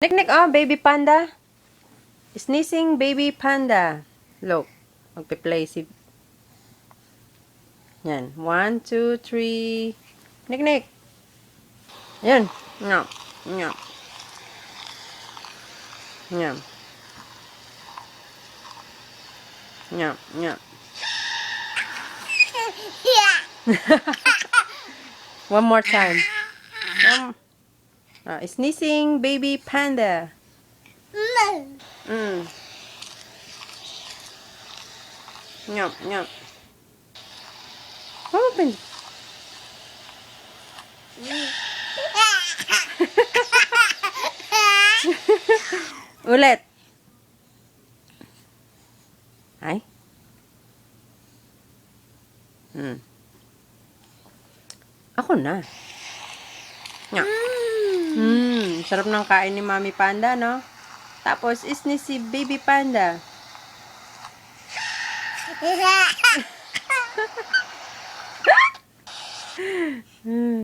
Nique, oh, baby panda. Sneezing baby panda. Look, magpe-play si... Yan. 1, 2, 3. Nique. Yan. Nyam. Nyam. Nyam. Nyam. Nyam. One more time. Sneezing baby panda. Mm. Nyam. Nyam. Open. Ulit. Ay. Ako na. Nya. Sarap ng kain ni Mami Panda, no? Tapos, isni si Baby Panda.